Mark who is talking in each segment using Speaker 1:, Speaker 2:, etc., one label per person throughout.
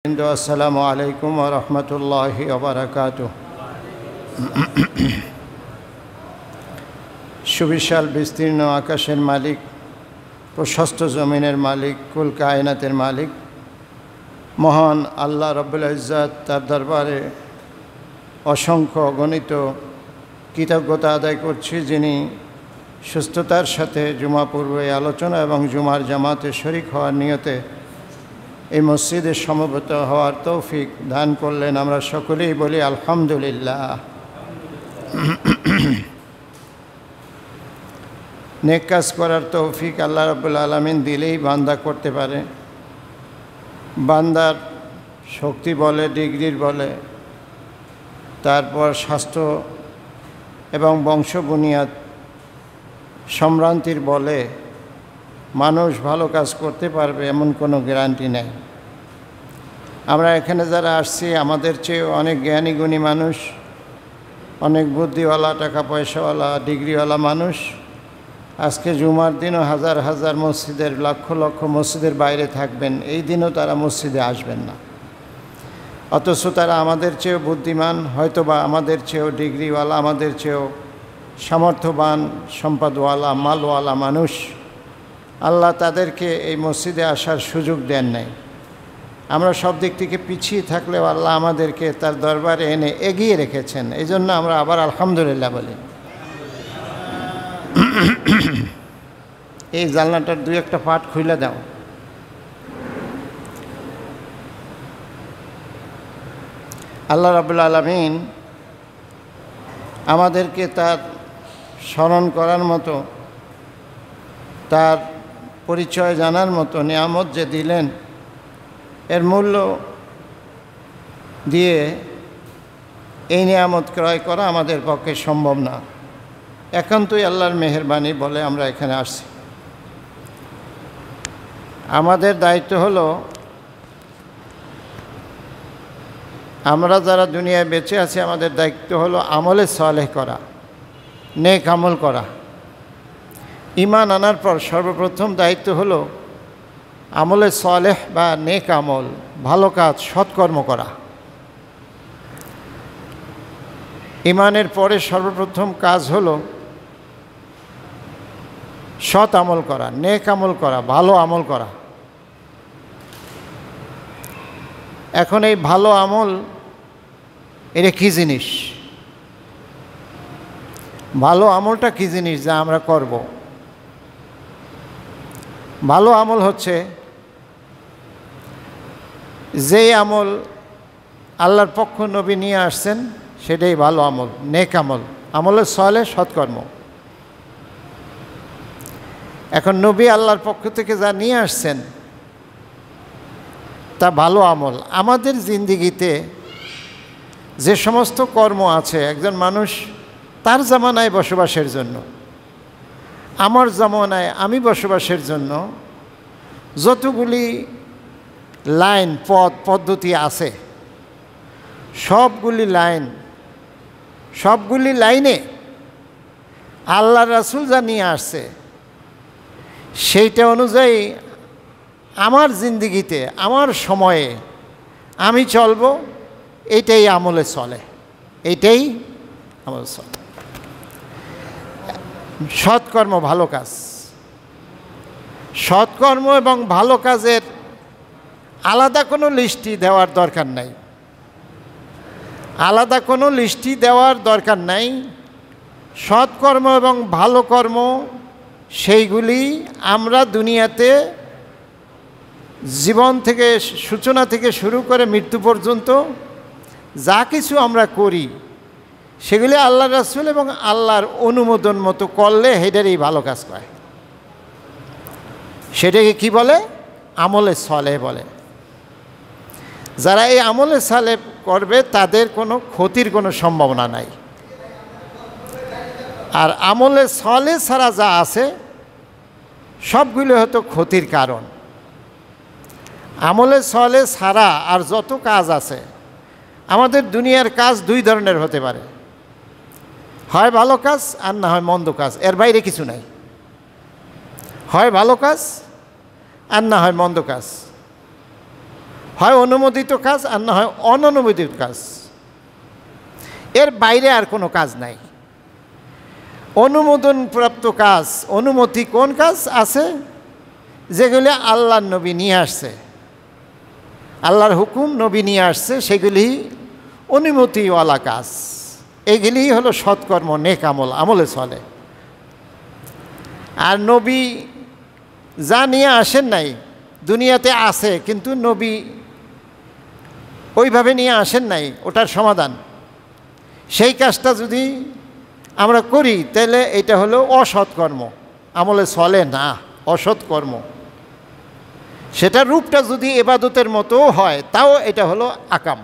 Speaker 1: আসসালামু আলাইকুম ওয়া রাহমাতুল্লাহি ওয়া বারাকাতুহু। সুবিশাল বিস্তীর্ণ আকাশের মালিক, প্রশস্ত জমিনের মালিক, কুল কায়নাতের মালিক মহান আল্লাহ রব্বুল ইজ্জত, তার দরবারে অসংখ্য অগণিত কৃতজ্ঞতা আদায় করছি, যিনি সুস্থতার সাথে জুমা পূর্বে আলোচনা এবং জুমার জামাতে শরীক হওয়ার নিয়তে এই মসজিদে সমবেত হওয়ার তৌফিক দান করলেন। আমরা সকলেই বলি আলহামদুলিল্লাহ। নেক কাজ করার তৌফিক আল্লাহ রাব্বুল আলামিন দিলেই বান্দা করতে পারে। বান্দার শক্তি বলে, ডিগ্রির বলে, তারপর স্বাস্থ্য এবং বংশ বুনিয়াদ সম্ভ্রান্তির বলে মানুষ ভালো কাজ করতে পারবে এমন কোনো গ্যারান্টি নেই। আমরা এখানে যারা আসছি আমাদের চেয়ে অনেক জ্ঞানী গুণী মানুষ, অনেক বুদ্ধিওয়ালা, টাকা পয়সাওয়ালা, ডিগ্রিওয়ালা মানুষ আজকে জুমার দিনও হাজার হাজার মসজিদের, লক্ষ লক্ষ মসজিদের বাইরে থাকবেন, এই দিনও তারা মসজিদে আসবেন না। অথচ তারা আমাদের চেয়েও বুদ্ধিমান, হয়তোবা আমাদের চেয়েও ডিগ্রিওয়ালা, আমাদের চেয়েও সামর্থ্যবান, সম্পদওয়ালা, মালওয়ালা মানুষ। আল্লাহ তাদেরকে এই মসজিদে আসার সুযোগ দেন নাই। আমরা সব দিক থেকে পিছিয়ে থাকলেও আল্লাহ আমাদেরকে তার দরবারে এনে এগিয়ে রেখেছেন, এই জন্য আমরা আবার আলহামদুলিল্লাহ বলি। এই জানলাটার দুই একটা পাট খুলে দাও। আল্লাহ রাব্বুল আলামিন আমাদেরকে তার স্মরণ করার মতো, তার পরিচয় জানার মতো নিয়ামত যে দিলেন, এর মূল্য দিয়ে এই নিয়ামত ক্রয় করা আমাদের পক্ষে সম্ভব না। একান্তই আল্লাহর মেহেরবানি বলে আমরা এখানে আসছি। আমাদের দায়িত্ব হলো, আমরা যারা দুনিয়ায় বেঁচে আছি আমাদের দায়িত্ব হলো আমলে সালেহ করা, নেক আমল করা। ঈমান আনার পর সর্বপ্রথম দায়িত্ব হলো আমলে সালেহ বা নেক আমল, ভালো কাজ, সৎকর্ম করা। ঈমানের পরে সর্বপ্রথম কাজ হলো সৎ আমল করা, নেক আমল করা, ভালো আমল করা। এখন এই ভালো আমল এটা কী জিনিস? ভালো আমলটা কী জিনিস যা আমরা করব? ভালো আমল হচ্ছে যেই আমল আল্লাহর পক্ষ নবী নিয়ে আসছেন সেটাই ভালো আমল, নেক আমল, আমলের সালেহ, সৎকর্ম। এখন নবী আল্লাহর পক্ষ থেকে যা নিয়ে আসছেন তা ভালো আমল। আমাদের জিন্দিগিতে যে সমস্ত কর্ম আছে, একজন মানুষ তার জামানায় বসবাসের জন্য, আমার জামানায় আমি বসবাসের জন্য যতগুলি লাইন, পথ, পদ্ধতি আছে, সবগুলি লাইনে আল্লাহ রাসূল যা নিয়ে আসছে সেইটা অনুযায়ী আমার জিন্দিগিতে, আমার সময়ে আমি চলব, এইটাই আমলে চলে, এইটাই আমলে চলে। সৎকর্ম, ভালো কাজ। সৎকর্ম এবং ভালো কাজের আলাদা কোনো লিস্টি দেওয়ার দরকার নাই, আলাদা কোনো লিস্টি দেওয়ার দরকার নাই। সৎকর্ম এবং ভালো কর্ম সেইগুলি আমরা দুনিয়াতে জীবন থেকে, সূচনা থেকে শুরু করে মৃত্যু পর্যন্ত যা কিছু আমরা করি সেগুলি আল্লাহ রাসূল এবং আল্লাহর অনুমোদন মতো করলে সেটারই ভালো কাজ করে। সেটাকে কি বলে? আমলে সালেহ বলে। যারা এই আমলে সালেহ করবে তাদের কোনো ক্ষতির কোনো সম্ভাবনা নাই। আর আমলে সালেহ ছাড়া যা আছে সবগুলো হয়তো ক্ষতির কারণ। আমলে সালেহ ছাড়া আর যত কাজ আছে, আমাদের দুনিয়ার কাজ দুই ধরনের হতে পারে, হয় ভালো কাজ আর না হয় মন্দ কাজ, এর বাইরে কিছু নাই। হয় ভালো কাজ আর না হয় মন্দ কাজ। হয় অনুমোদিত কাজ আর না হয় অননুমোদিত কাজ, এর বাইরে আর কোনো কাজ নাই। অনুমোদনপ্রাপ্ত কাজ, অনুমতি কোন কাজ আছে? যেগুলি আল্লাহর নবী নিয়ে আসছে, আল্লাহর হুকুম নবী নিয়ে আসছে, সেগুলি অনুমতিওয়ালা কাজ। এগুলি হলো সৎকর্ম, নেক আমল, আমলে চলে। আর নবী যা নিয়ে আসেন নাই, দুনিয়াতে আছে কিন্তু নবী ওইভাবে নিয়ে আসেন নাই, ওটার সমাধান, সেই কাজটা যদি আমরা করি তাহলে এটা হলো অসৎকর্ম, আমলে চলে না, অসৎকর্ম। সেটার রূপটা যদি এবাদতের মতো হয় তাও এটা হলো আকাম।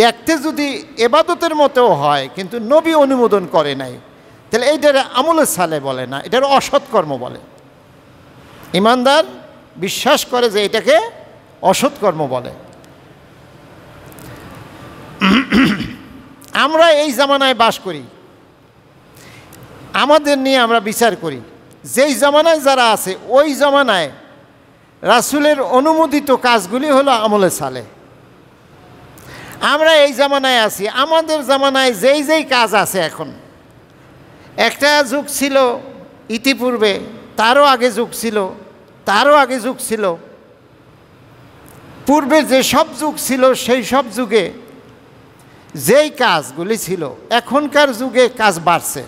Speaker 1: দেখতে যদি এবাদতের মতো হয় কিন্তু নবী অনুমোদন করে নাই, তাহলে এইটার আমলে সালে বলে না, এটার অসৎকর্ম বলে। ইমানদার বিশ্বাস করে যে এটাকে অসৎকর্ম বলে। আমরা এই জামানায় বাস করি, আমাদের নিয়ে আমরা বিচার করি। যেই জামানায় যারা আছে ওই জামানায় রাসূলের অনুমোদিত কাজগুলি হলো আমলে সালে। আমরা এই জামানায় আছি, আমাদের জামানায় যেই যেই কাজ আছে এখন, একটা যুগ ছিল ইতিপূর্বে, তারও আগে যুগ ছিল, তারও আগে যুগ ছিল, পূর্বে যে সব যুগ ছিল সেই সব যুগে যেই কাজগুলি ছিল, এখনকার যুগে কাজ বাড়ছে।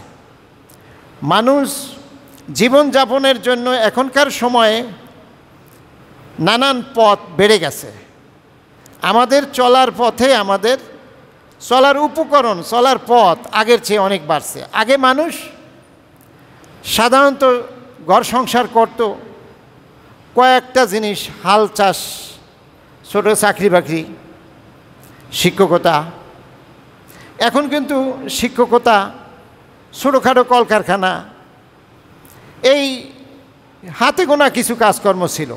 Speaker 1: মানুষ জীবনযাপনের জন্য এখনকার সময়ে নানান পথ বেড়ে গেছে। আমাদের চলার পথে, আমাদের চলার উপকরণ, চলার পথ আগের চেয়ে অনেক বাড়ছে। আগে মানুষ সাধারণত ঘর সংসার করত, কয়েকটা জিনিস, হাল চাষ, ছোটো চাকরি বাকরি, শিক্ষকতা। এখন কিন্তু শিক্ষকতা, ছোটোখাটো কলকারখানা, এই হাতে গোনা কিছু কাজকর্ম ছিল।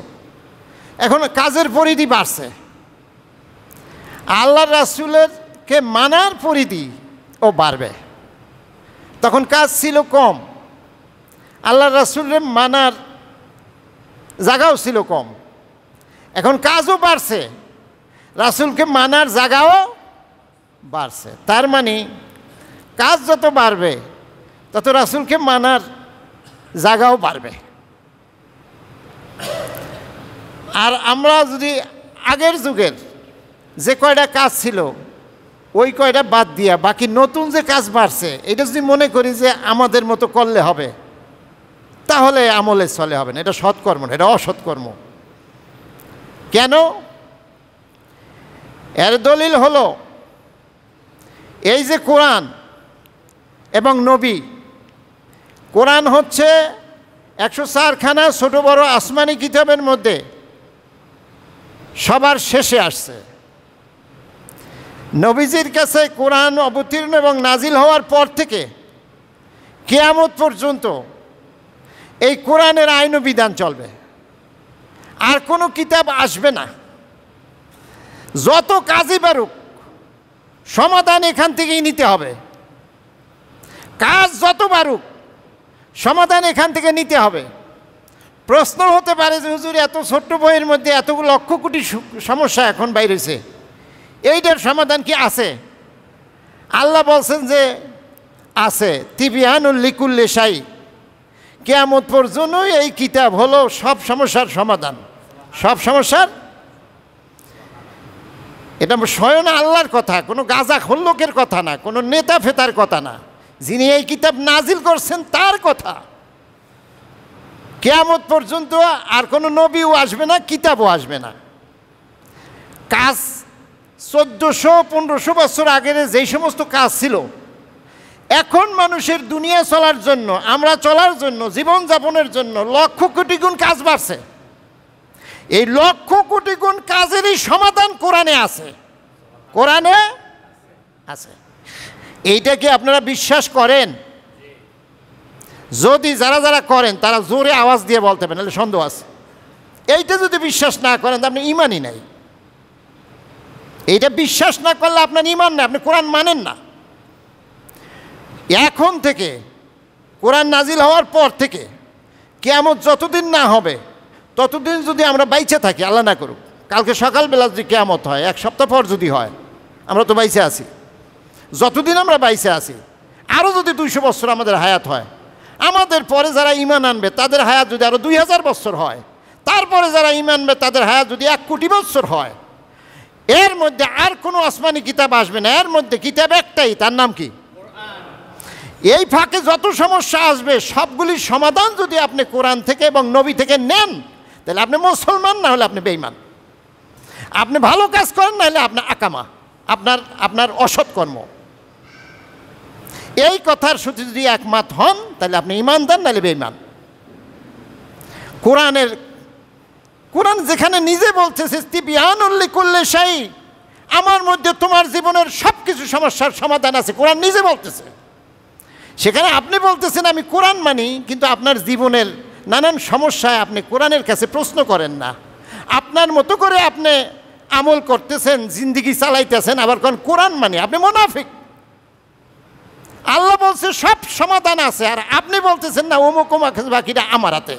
Speaker 1: এখন কাজের পরিধি বাড়ছে, আল্লাহর রাসূলকে মানার পরিধি ও বাড়বে। তখন কাজ ছিল কম, আল্লাহর রাসূলের মানার জায়গাও ছিল কম। এখন কাজও বাড়ছে, রাসূলকে মানার জায়গাও বাড়ছে। তার মানে কাজ যত বাড়বে তত রাসূলকে মানার জায়গাও বাড়বে। আর আমরা যদি আগের যুগের যে কয়টা কাজ ছিল ওই কয়টা বাদ দিয়া বাকি নতুন যে কাজ বাড়ছে এটা যদি মনে করি যে আমাদের মতো করলে হবে, তাহলে আমলে চলে হবে না, এটা সৎকর্ম না, এটা অসৎকর্ম। কেন? এর দলিল হলো এই যে কোরআন এবং নবী। কোরআন হচ্ছে 104খানা ছোট বড় আসমানি কিতাবের মধ্যে সবার শেষে আসছে। নবীজির কাছে কোরআন অবতীর্ণ এবং নাজিল হওয়ার পর থেকে কিয়ামত পর্যন্ত এই কোরআনের আইন ও বিধান চলবে, আর কোনো কিতাব আসবে না। যত কাজই বাড়ুক সমাধান এখান থেকেই নিতে হবে, কাজ যত বাড়ুক সমাধান এখান থেকে নিতে হবে। প্রশ্ন হতে পারে যে হুজুর এত ছোট্ট বইয়ের মধ্যে এতগুলো লক্ষ কোটি সমস্যা এখন বাইরেছে, এইটার সমাধান কি আছে? আল্লাহ বলছেন যে আছে, তিবিয়ানুল লিকুল্লি শাই, কিয়ামত পর্যন্ত এই কিতাব হলো সব সমস্যার সমাধান, সব সমস্যার। এটা স্বয়ং আল্লাহর কথা, কোনো গাঁজাখোর লোকের কথা না, কোনো নেতা ফেতার কথা না, যিনি এই কিতাব নাজিল করছেন তার কথা। কিয়ামত পর্যন্ত আর কোনো নবীও আসবে না, কিতাবও আসবে না। কাজ 1400-1500 বছর আগের যেই সমস্ত কাজ ছিল, এখন মানুষের দুনিয়া চলার জন্য, আমরা চলার জন্য, জীবনযাপনের জন্য লক্ষ কোটি গুণ কাজ বাড়ছে। এই লক্ষ কোটি গুণ কাজেরই সমাধান কোরআনে আছে, কোরআনে আছে। এইটা কি আপনারা বিশ্বাস করেন? যদি যারা যারা করেন তারা জোরে আওয়াজ দিয়ে বলতে পারেন, নাহলে সন্দেহ আছে। এইটা যদি বিশ্বাস না করেন তো আপনি ইমানই নাই। এইটা বিশ্বাস না করলে আপনার ইমান না, আপনি কোরআন মানেন না। এখন থেকে কোরআন নাজিল হওয়ার পর থেকে কিয়ামত যতদিন না হবে ততদিন যদি আমরা বাইচে থাকি, আল্লাহ না করুক, কালকে সকালবেলা যদি কিয়ামত হয়, 1 সপ্তাহ পর যদি হয়, আমরা তো বাইসে আছি, যতদিন আমরা বাইসে আছি, আরও যদি 200 বছর আমাদের হায়াত হয়, আমাদের পরে যারা ঈমান আনবে তাদের হায়াত যদি আরও 2000 বছর হয়, তারপরে যারা ঈমান আনবে তাদের হায়াত যদি 1 কোটি বছর হয়, এর মধ্যে আর কোনো আসমানি কিতাব আসবে না, এর মধ্যে কিতাব একটাই, তার নাম কি? এই ফাঁকে যত সমস্যা আসবে সবগুলির সমাধান যদি আপনি কোরআন থেকে এবং নবী থেকে নেন, তাহলে আপনি মুসলমান, না হলে আপনি বেঈমান। আপনি ভালো কাজ করেন, না হলে আপনার আকামা, আপনার অসৎ কর্ম। এই কথার সাথে যদি একমত হন তাহলে আপনি ঈমানদার, নাহলে বেঈমান। কোরআন যেখানে নিজে বলতেছে তিবিয়ানুল লিকুল্লি শাই, আমার মধ্যে তোমার জীবনের সব কিছু সমস্যার সমাধান আছে, কোরআন নিজে বলতেছে। সেখানে আপনি বলতেছেন আমি কোরআন মানি, কিন্তু আপনার জীবনের নানান সমস্যায় আপনি কোরআনের কাছে প্রশ্ন করেন না, আপনার মতো করে আপনি আমল করতেছেন, জিন্দিগি চালাইতেছেন, আবার কোন কোরআন মানি, আপনি মুনাফিক। আল্লাহ বলছে সব সমাধান আছে, আর আপনি বলতেছেন না অমুক বাকিটা আমার হাতে,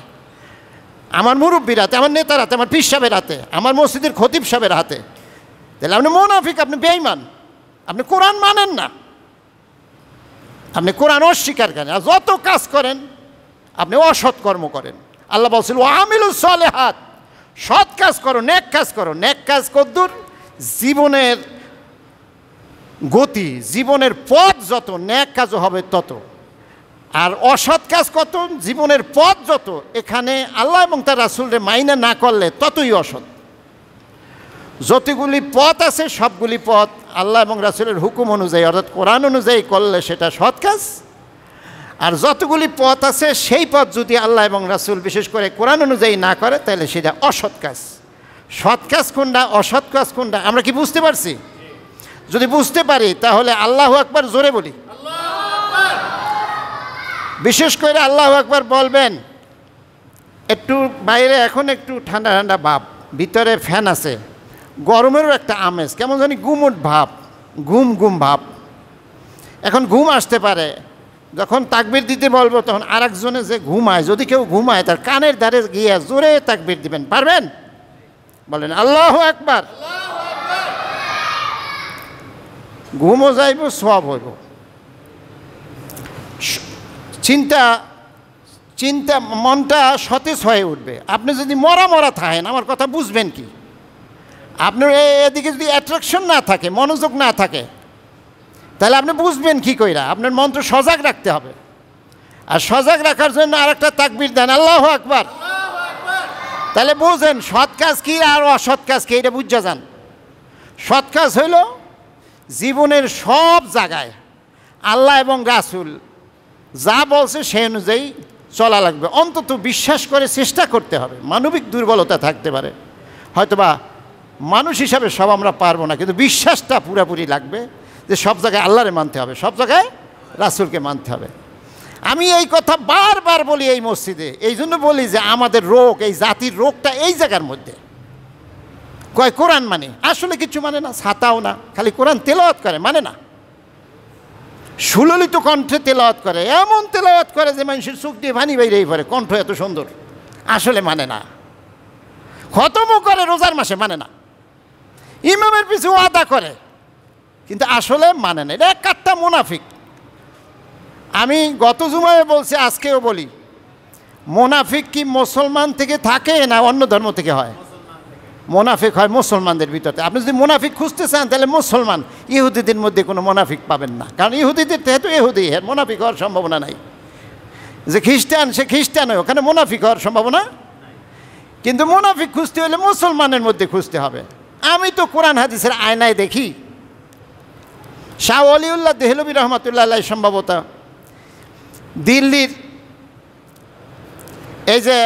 Speaker 1: আমার মুরব্বীর হাতে, আমার নেতার হাতে, আমার পীর সাহেবের হাতে, আমার মসজিদের খতিব সাহেবের হাতে। তাহলে আপনি মুনাফিক, আপনি বেঈমান, আপনি কোরআন মানেন না, আপনি কোরআন অস্বীকার করেন, আর যত কাজ করেন আপনি অসৎ কর্ম করেন। আল্লাহ বলছিল আমিলুস সালেহাত, সৎ কাজ করো, নেক কাজ করো। নেক কাজ কদ্দুর? জীবনের গতি, জীবনের পথ যত, নেক কাজও হবে তত। আর অসৎ কাজ কত? জীবনের পথ যত, এখানে আল্লাহ এবং তার রাসূলকে মাইনা না করলে ততই অসৎ। যতগুলি পথ আছে সবগুলি পথ আল্লাহ এবং রাসূলের হুকুম অনুযায়ী, অর্থাৎ কোরআন অনুযায়ী করলে সেটা সৎ কাজ। আর যতগুলি পথ আছে সেই পথ যদি আল্লাহ এবং রাসূল বিশেষ করে কোরআন অনুযায়ী না করে, তাহলে সেটা অসৎ কাজ। সৎ কাজ কোনটা, অসৎ কাজ কোনটা, আমরা কি বুঝতে পারছি? যদি বুঝতে পারি তাহলে আল্লাহু আকবার জোরে বলি। বিশেষ করে আল্লাহু আকবার বলবেন। একটু বাইরে এখন একটু ঠান্ডা ঠান্ডা ভাব, ভিতরে ফ্যান আছে, গরমেরও একটা আমেজ, কেমন জানি গুমট ভাব, ঘুম ভাব। এখন ঘুম আসতে পারে, যখন তাকবীর দিতে বলবো তখন আরেকজনে যে ঘুমায়, যদি কেউ ঘুমায় তার কানের ধারে গিয়ে জোরে তাকবীর দিবেন, পারবেন? বলেন আল্লাহু আকবার। ঘুমও যাইব, সওয়াব হইব। চিন্তা মনটা সতেজ হয়ে উঠবে। আপনি যদি মরা থাকেন, আমার কথা বুঝবেন কি? আপনার এদিকে যদি অ্যাট্রাকশন না থাকে, মনোযোগ না থাকে, তাহলে আপনি বুঝবেন কি কইরা? আপনার মন তো সজাগ রাখতে হবে। আর সজাগ রাখার জন্য আরেকটা তাকবীর দেন, আল্লাহু আকবার। তাহলে বুঝেন সৎ কাজ কি আর অসৎ কাজ কি, এটা বুঝা যান। সৎ কাজ হইল জীবনের সব জায়গায় আল্লাহ এবং রাসূল যা বলছে সেই অনুযায়ী চলা লাগবে। অন্তত বিশ্বাস করে চেষ্টা করতে হবে। মানবিক দুর্বলতা থাকতে পারে, হয়তোবা মানুষ হিসাবে সব আমরা পারবো না, কিন্তু বিশ্বাসটা পুরাপুরি লাগবে যে সব জায়গায় আল্লাহরে মানতে হবে, সব জায়গায় রাসূলকে মানতে হবে। আমি এই কথা বারবার বলি এই মসজিদে, এই জন্য বলি যে আমাদের রোগ, এই জাতির রোগটা এই জায়গার মধ্যে। কয় কোরআন মানে, আসলে কিছু মানে না, ছাতাও না, খালি কোরআন তেলাওয়াত করে, মানে না। সুললিত কণ্ঠে তেলাওয়াত করে, এমন তেলাওয়াত করে যে মানুষের চোখ দিয়ে পানি বাইরেই পড়ে, কণ্ঠ এত সুন্দর, আসলে মানে না। খতমও করে রোজার মাসে, মানে না। ইমামের পিছু ওয়াদা করে, কিন্তু আসলে মানে না। এটা এক কাট্টা মুনাফিক। আমি গত জুমায় বলছি, আজকেও বলি, মুনাফিক কি মুসলমান থেকে থাকে না অন্য ধর্ম থেকে হয়? মুনাফিক হয় মুসলমানদের ভিতরে। আপনি যদি মুনাফিক খুঁজতে চান তাহলে মুসলমান, ইহুদিদের মধ্যে কোনো মুনাফিক পাবেন না, কারণ ইহুদিদের যেহেতু ইহুদি, এর মুনাফিক হওয়ার সম্ভাবনা নাই। যে খ্রিস্টান, সে খ্রিস্টান হয়, ওখানে মুনাফিক হওয়ার সম্ভাবনা। কিন্তু মুনাফিক খুঁজতে হলে মুসলমানের মধ্যে খুঁজতে হবে। আমি তো কোরআন হাদিসের আয়নায় দেখি, শাহ ওলিউল্লাহ দেহলভী রহমতুল্লাহ আলাইহি সম্ভবত দিল্লির এই যে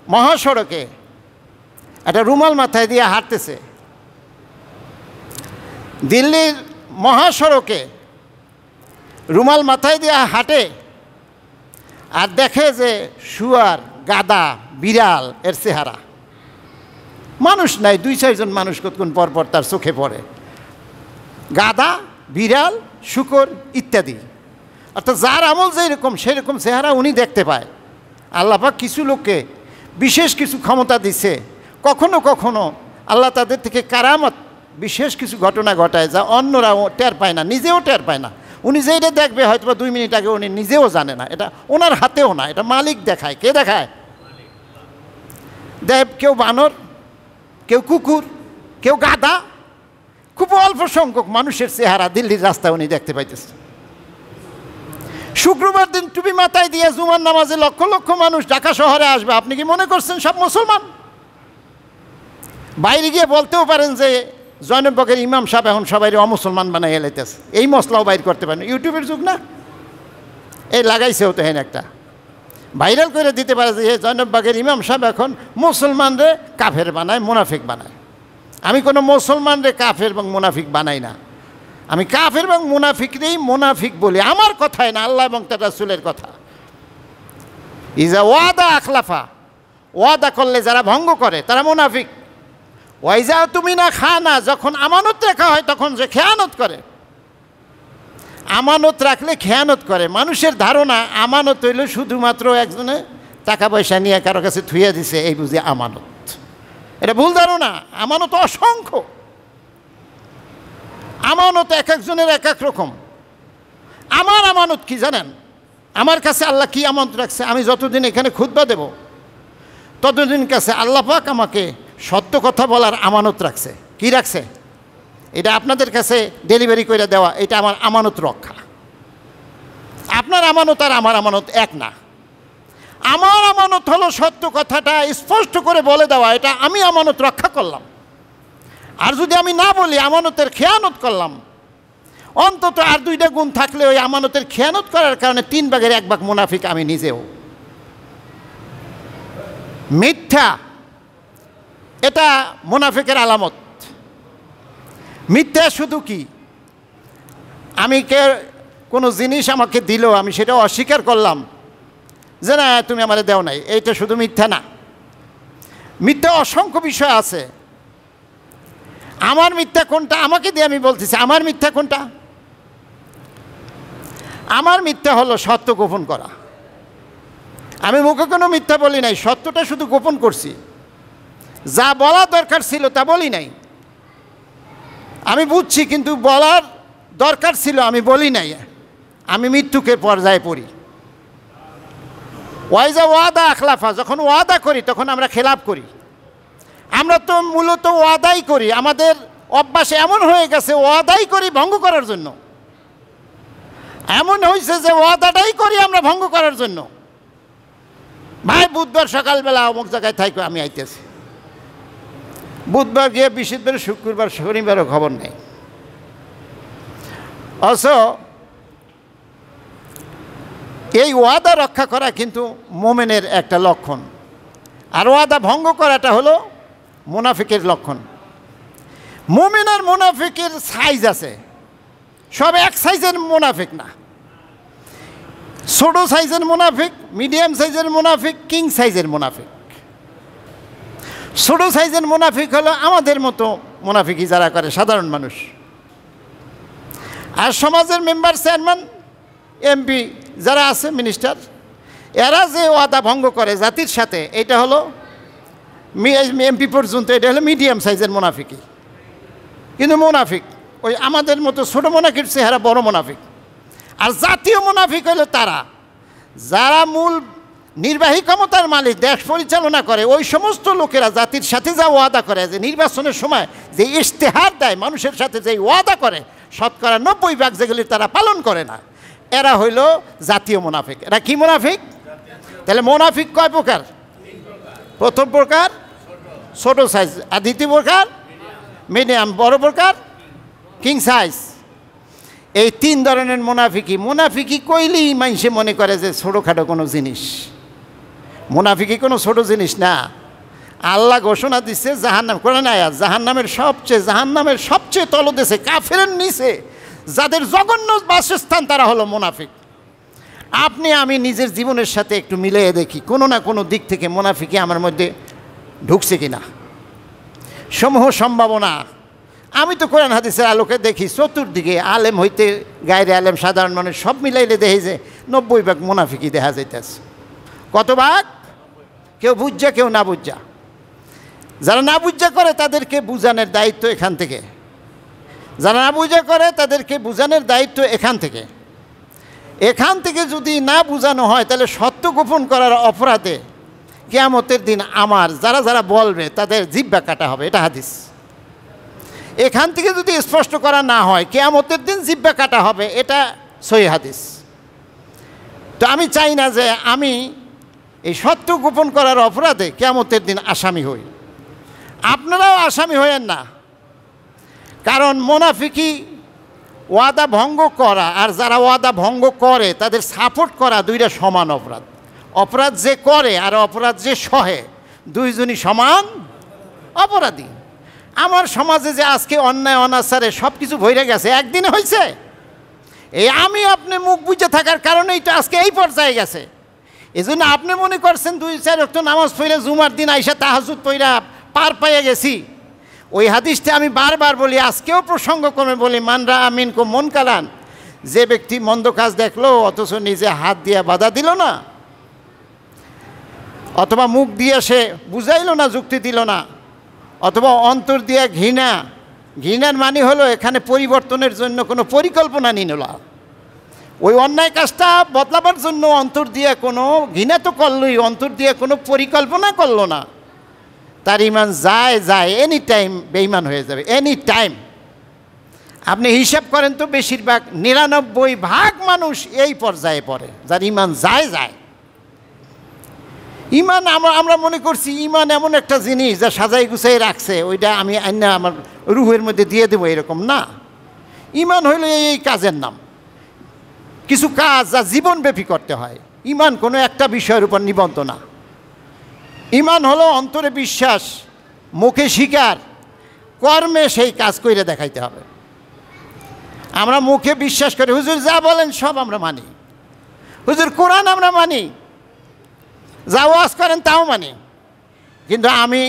Speaker 1: মহাসড়কে একটা রুমাল মাথায় দিয়ে হাঁটতেছে। দিল্লির মহাসড়কে রুমাল মাথায় দিয়ে হাঁটে, আর দেখে যে শুয়ার, গাদা, বিড়াল এর চেহারা। মানুষ নাই, 2-4 মানুষ কতক্ষণ পরপর তার চোখে পড়ে। গাদা, বিড়াল, শূকর ইত্যাদি। অর্থাৎ যার আমল যেরকম সেরকম চেহারা উনি দেখতে পায়। আল্লাহ পাক কিছু লোককে বিশেষ কিছু ক্ষমতা দিচ্ছে, কখনো কখনো আল্লাহ তাদের থেকে কারামত বিশেষ কিছু ঘটনা ঘটায় যা অন্যরাও টের পায় না, নিজেও টের পায় না। উনি যেটা দেখবে হয়তো বা 2 মিনিট আগে উনি নিজেও জানে না, এটা ওনার হাতেও না, এটা মালিক দেখায়। কে দেখায়? দেব কেউ বানর, কেউ কুকুর, কেউ গাধা, খুব অল্প সংখ্যক মানুষের চেহারা দিল্লির রাস্তায় উনি দেখতে পাইতেছে। শুক্রবার দিন টুপি মাথায় দিয়ে জুমার নামাজে লক্ষ লক্ষ মানুষ ঢাকা শহরে আসবে, আপনি কি মনে করছেন সব মুসলমান? বাইরে গিয়ে বলতেও পারেন যে জয়নববাগের ইমাম সাহেব এখন সবাই অমুসলমান বানাই এলাইতেছে, এই মশলাও বাইর করতে পারেন। ইউটিউবের যুগ না, এই লাগাইছেও তো হেন একটা ভাইরাল করে দিতে পারে যে জয়নববাগের ইমাম সাহেব এখন মুসলমানরে কাফের বানায়, মুনাফিক বানায়। আমি কোনো মুসলমানরে কাফের এবং মুনাফিক বানাই না, আমি কাফের এবং মুনাফিকরেই মুনাফিক বলি। আমার কথাই না, আল্লাহ এবং তার রাসূলের কথা। ইজা ওয়াদা আখলাফা, ওয়াদা করলে যারা ভঙ্গ করে তারা মুনাফিক। ওয়াইজা তুমি না খানা, যখন আমানত রাখা হয় তখন যে খেয়ানত করে। আমানত রাখলে খেয়ানত করে। মানুষের ধারণা আমানত হইল শুধুমাত্র একজনে টাকা পয়সা নিয়ে কারো কাছে থুইয়া দিছে, এই বুঝি আমানত। এটা ভুল ধারণা। আমানত অসংখ্য, আমানত এক একজনের এক এক রকম। আমার আমানত কি জানেন? আমার কাছে আল্লাহ কি আমানত রাখছে? আমি যতদিন এখানে খুতবা দেব ততদিন কাছে আল্লাহ পাক আমাকে সত্য কথা বলার আমানত রাখছে। কি রাখছে? এটা আপনাদের কাছে ডেলিভারি করে দেওয়া, এটা আমার আমানত রক্ষা। আপনার আমানত আর আমার আমানত এক না। আমার আমানত হলো সত্য কথাটা স্পষ্ট করে বলে দেওয়া, এটা আমি আমানত রক্ষা করলাম। আর যদি আমি না বলি আমানতের খেয়ানত করলাম, অন্তত আর 2টা গুণ থাকলে ওই আমানতের খেয়ানত করার কারণে 3 ভাগের 1 ভাগ মুনাফিক আমি নিজেও। মিথ্যা, এটা মুনাফিকের আলামত। মিথ্যা শুধু কি, আমি কোনো জিনিস আমাকে দিল, আমি সেটা অস্বীকার করলাম যে না তুমি আমারে দেও নাই, এইটা শুধু মিথ্যা না। মিথ্যা অসংখ্য বিষয় আছে। আমার মিথ্যা কোনটা? আমাকে দিয়ে আমি বলতেছি আমার মিথ্যা কোনটা? আমার মিথ্যা হলো সত্য গোপন করা। আমি মুখে কোনো মিথ্যা বলি নাই, সত্যটা শুধু গোপন করছি। যা বলা দরকার ছিল তা বলি নাই। আমি বুঝছি কিন্তু বলার দরকার ছিল আমি বলি নাই। আমি মৃত্যুকে পর্যায়ে পড়ি। ওয়াইজা ওয়াদা আখলাফা, যখন ওয়াদা করি তখন আমরা খেলাপ করি। আমরা তো মূলত ওয়াদাই করি, আমাদের অভ্যাস এমন হয়ে গেছে ওয়াদাই করি ভঙ্গ করার জন্য। এমন হয়েছে যে ওয়াদাটাই করি আমরা ভঙ্গ করার জন্য। ভাই বুধবার সকালবেলা অমুক জায়গায় থাকবে, আমি আইতেছি। বুধবার গিয়ে বৃহস্পতিবার, শুক্রবার, শনিবারও খবর নেই। অথচ এই ওয়াদা রক্ষা করা কিন্তু মোমেনের একটা লক্ষণ, আর ওয়াদা ভঙ্গ করাটা হলো মুনাফিকের লক্ষণ। মোমেন আর মুনাফিকের সাইজ আছে, সব এক সাইজের মুনাফিক না। ছোট সাইজের মুনাফিক, মিডিয়াম সাইজের মুনাফিক, কিং সাইজের মুনাফিক। ছোট সাইজের মুনাফিক হলো আমাদের মতো মুনাফিকি যারা করে, সাধারণ মানুষ। আর সমাজের মেম্বার, চেয়ারম্যান, এমপি যারা আছে, মিনিস্টার, এরা যে ওয়াদা ভঙ্গ করে জাতির সাথে, এটা হলো এমপি পর্যন্ত, এটা হলো মিডিয়াম সাইজের মুনাফিকি। কিন্তু মুনাফিক ওই আমাদের মতো ছোট মুনাফিক চেহারা বড় মুনাফিক। আর জাতীয় মুনাফিক হলো তারা যারা মূল নির্বাহী ক্ষমতার মালিক, দেশ পরিচালনা করে, ওই সমস্ত লোকেরা জাতির সাথে যা ওয়াদা করে, যে নির্বাচনের সময় যে ইশতেহার দেয় মানুষের সাথে, যে ওয়াদা করে, শতকরা 90% যেগুলি তারা পালন করে না, এরা হইল জাতীয় মুনাফিক। এরা কি মুনাফিক? তাহলে মুনাফিক কয় প্রকার? প্রথম প্রকার ছোট সাইজ, আর দ্বিতীয় প্রকার মিডিয়াম, বড় প্রকার কিং সাইজ। এই 3 ধরনের মুনাফিকি। মুনাফিকি কইলেই মানুষে মনে করে যে ছোটোখাটো কোনো জিনিস। মুনাফিকি কোনো ছোট জিনিস না। আল্লাহ ঘোষণা দিচ্ছে জাহান্নাম, কোরআনে আয়াত, জাহান্নামের সবচেয়ে তলদেশে, কাফেরের নিচে যাদের জঘন্য বাসস্থান, তারা হলো মুনাফিক। আপনি আমি নিজের জীবনের সাথে একটু মিলিয়ে দেখি, কোনো না কোনো দিক থেকে মুনাফিকি আমার মধ্যে ঢুকছে কিনা। সমূহ সম্ভাবনা। আমি তো কোরআন হাদিসের আলোকে দেখি চতুর্দিকে, আলেম হইতে গায়রে আলেম, সাধারণ মানুষ সব মিলাইলে দেখি যে 90% মুনাফিকি দেখা যাইতেছে। কত ভাগ? কেউ বুঝা, কেউ না বুঝা। যারা না বুঝা করে তাদেরকে বুঝানোর দায়িত্ব এখান থেকে, যারা না বুঝা করে তাদেরকে বুঝানোর দায়িত্ব এখান থেকে। এখান থেকে যদি না বুঝানো হয় তাহলে সত্য গোপন করার অপরাধে কিয়ামতের দিন আমার যারা যারা বলবে তাদের জিহ্বা কাটা হবে, এটা হাদিস। এখান থেকে যদি স্পষ্ট করা না হয় কিয়ামতের দিন জিহ্বা কাটা হবে, এটা সহিহ হাদিস। তো আমি চাই না যে আমি এই সত্য গোপন করার অপরাধে কিয়ামতের দিন আসামি হই। আপনারাও আসামি হয়েন না, কারণ মুনাফিকি ওয়াদা ভঙ্গ করা আর যারা ওয়াদা ভঙ্গ করে তাদের সাপোর্ট করা দুইটা সমান অপরাধ। অপরাধ যে করে আর অপরাধ যে সহে দুইজনই সমান অপরাধী। আমার সমাজে যে আজকে অন্যায় অনাচারে সব কিছু ভরে গেছে, একদিনে হয়েছে? এই আমি আপনি মুখ বুঝে থাকার কারণেই তো আজকে এই পর্যায়ে গেছে। এই জন্য আপনি মনে করছেন 2-4 ওয়াক্ত নামাজ পড়ে জুমার দিন আইসা তাহাজ্জুদ পড়া পার পাইয়া গেছি। ওই হাদিসটা আমি বারবার বলি, আজকেও প্রসঙ্গক্রমে বলি, মানরা আমিন কো মন কালান, যে ব্যক্তি মন্দ কাজ দেখলো অথচ নিজে হাত দিয়ে বাধা দিল না, অথবা মুখ দিয়ে সে বুঝাইল না, যুক্তি দিল না, অথবা অন্তর দিয়ে ঘৃণার মানে হলো এখানে পরিবর্তনের জন্য কোনো পরিকল্পনা নিল না। ওই অন্যায় কাজটা বদলাবার জন্য অন্তর দিয়ে কোনো ঘৃণা তো করলই, অন্তর দিয়ে কোনো পরিকল্পনা করলো না, তার ইমান যায় এনি টাইম বেঈমান হয়ে যাবে, এনি টাইম। আপনি হিসাব করেন তো বেশিরভাগ 99% মানুষ এই পর্যায়ে পড়ে, যার ইমান যায়। ইমান আমরা মনে করছি ইমান এমন একটা জিনিস যা সাজাই গুছাই রাখছে, ওইটা আমি আইনা আমার রুহের মধ্যে দিয়ে দেবো, এরকম না। ইমান হইল এই কাজের নাম, কিছু কাজ যা জীবনব্যাপী করতে হয়। ইমান কোনো একটা বিষয়ের উপর নিবন্ধ না। ইমান হলো অন্তরে বিশ্বাস, মুখে স্বীকার, কর্মে সেই কাজ করে দেখাইতে হবে। আমরা মুখে বিশ্বাস করি, হুজুর যা বলেন সব আমরা মানি, হুজুর কোরআন আমরা মানি, যা ওয়াজ করেন তাও মানি, কিন্তু আমি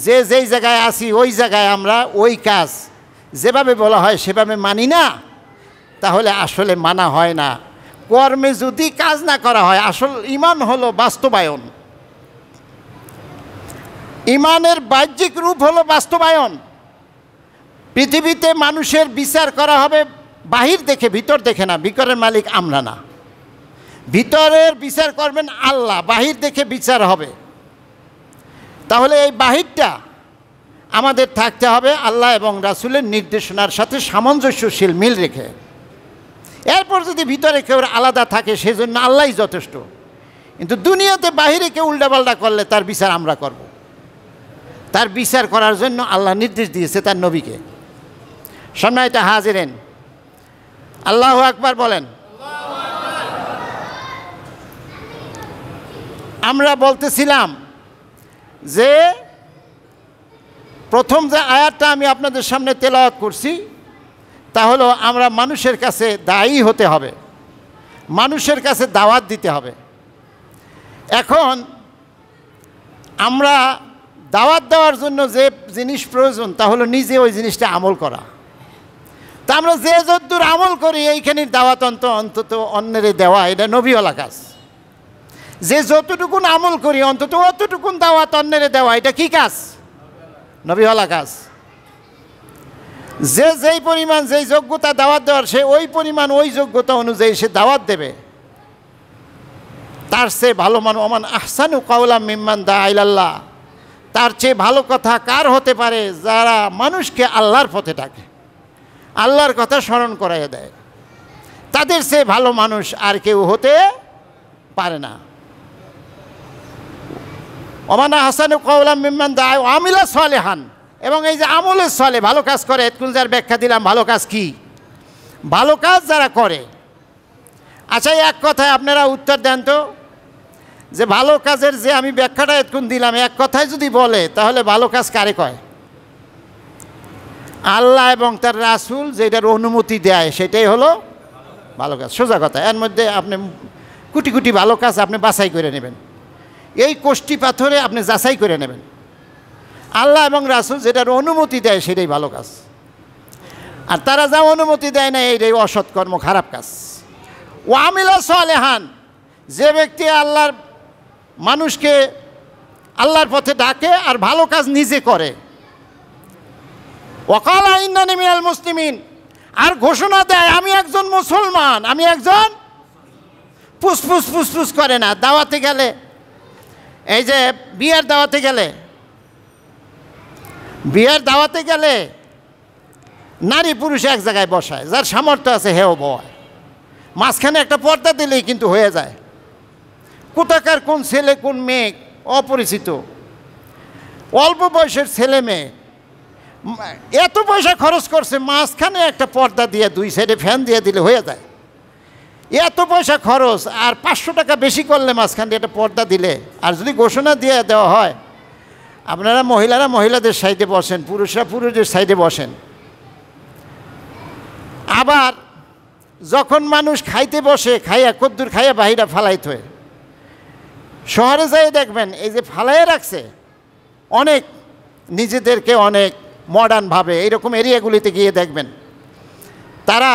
Speaker 1: যেই জায়গায় আছি ওই জায়গায় আমরা ওই কাজ যেভাবে বলা হয় সেভাবে মানি না, তাহলে আসলে মানা হয় না। কর্মে যদি কাজ না করা হয়, আসল ইমান হলো বাস্তবায়ন। ইমানের বাহ্যিক রূপ হলো বাস্তবায়ন। পৃথিবীতে মানুষের বিচার করা হবে বাহির দেখে, ভিতর দেখে না। ভিতরের মালিক আমরা না, ভিতরের বিচার করবেন আল্লাহ, বাহির দেখে বিচার হবে। তাহলে এই বাহিরটা আমাদের থাকতে হবে আল্লাহ এবং রাসূলের নির্দেশনার সাথে সামঞ্জস্যশীল মিল রেখে। এরপর যদি ভিতরে কেউ আলাদা থাকে সেজন্য আল্লাহই যথেষ্ট। কিন্তু দুনিয়াতে বাহিরে কেউ উল্টাপাল্টা করলে তার বিচার আমরা করব। তার বিচার করার জন্য আল্লাহ নির্দেশ দিয়েছে তার নবীকে। সম্মানিত হাজিরেন, আল্লাহু আকবার বলেন। আমরা বলতেছিলাম যে প্রথম যে আয়াতটা আমি আপনাদের সামনে তেলাওয়াত করছি তা হলো আমরা মানুষের কাছে দায়ী হতে হবে, মানুষের কাছে দাওয়াত দিতে হবে। এখন আমরা দাওয়াত দেওয়ার জন্য যে জিনিস প্রয়োজন তা হলো নিজে ওই জিনিসটা আমল করা। তা আমরা যে যদ্দূর আমল করি এইখানের দাওয়াত অন্তত অন্যের দেওয়া, এটা নবীওয়ালা কাজ। যে যতটুকুন আমল করি অন্তত অতটুকুন দাওয়াত অন্যের দেওয়া, এটা কি কাজ? নবীওয়ালা কাজ। যেই পরিমাণ যেই যোগ্যতা দাওয়াত দেওয়ার, সে ওই পরিমাণ ওই যোগ্যতা অনুযায়ী সে দাওয়াত দেবে। তার চেয়ে ভালো ওমান আহসানু কাওলাম মিম্মান দাআ ইলাল্লাহ, তার চেয়ে ভালো কথা কার হতে পারে যারা মানুষকে আল্লাহর পথে ডাকে, আল্লাহর কথা স্মরণ করাইয়া দেয়। তাদের চেয়ে ভালো মানুষ আর কেউ হতে পারে না। ওমান আহসানু কাওলাম মিম্মান দাআ ওয়া আমিলা সালিহান, এবং এই যে আমলের সলে ভালো কাজ করে, এতক্ষণ যার ব্যাখ্যা দিলাম ভালো কাজ কি, ভালো কাজ যারা করে। আচ্ছা, এক কথায় আপনারা উত্তর দেন তো, যে ভালো কাজের যে আমি ব্যাখ্যাটা এতক্ষণ দিলাম এক কথায় যদি বলে তাহলে ভালো কাজ কারে কয়? আল্লাহ এবং তার রাসূল যেটার অনুমতি দেয় সেটাই হলো ভালো কাজ। সোজা কথা। এর মধ্যে আপনি কোটি কোটি ভালো কাজ আপনি বাছাই করে নেবেন, এই কোষ্টি পাথরে আপনি যাচাই করে নেবেন। আল্লাহ এবং রাসূল যেটার অনুমতি দেয় সেটাই ভালো কাজ, আর তারা যা অনুমতি দেয় না এইটাই অসৎকর্ম, খারাপ কাজ। ওয়া আমিলা সালিহান, যে ব্যক্তি আল্লাহর মানুষকে আল্লাহর পথে ডাকে আর ভালো কাজ নিজে করে। ওয়াকালা ইন্নানি মিনাল মুসলিমিন, আর ঘোষণা দেয় আমি একজন মুসলমান, আমি একজন, ফুসফুস ফুসফুস করে না। দাওয়াতে গেলে, এই যে বিয়ের দাওয়াতে গেলে নারী পুরুষ এক জায়গায় বসায়, যার সামর্থ্য আছে হেও বয়, মাঝখানে একটা পর্দা দিলেই কিন্তু হয়ে যায়। কোথাকার কোন ছেলে কোন মেয়ে অপরিচিত, অল্প বয়সের ছেলে মেয়ে এত পয়সা খরচ করছে, মাঝখানে একটা পর্দা দিয়ে 2 সাইডে ফ্যান দিয়ে দিলে হয়ে যায়। এত পয়সা খরচ, আর 500 টাকা বেশি করলে মাঝখানে একটা পর্দা দিলে, আর যদি ঘোষণা দিয়ে দেওয়া হয় আপনারা মহিলারা মহিলাদের সাইডে বসেন, পুরুষরা পুরুষদের সাইডে বসেন। আবার যখন মানুষ খাইতে বসে, খাইয়া কদ্দুর খাইয়া বাহিরা ফালাইতে হয়, শহরে যাই দেখবেন এই যে ফালাইয়া রাখছে, অনেক নিজেদেরকে অনেক মডার্নভাবে এইরকম এরিয়াগুলিতে গিয়ে দেখবেন তারা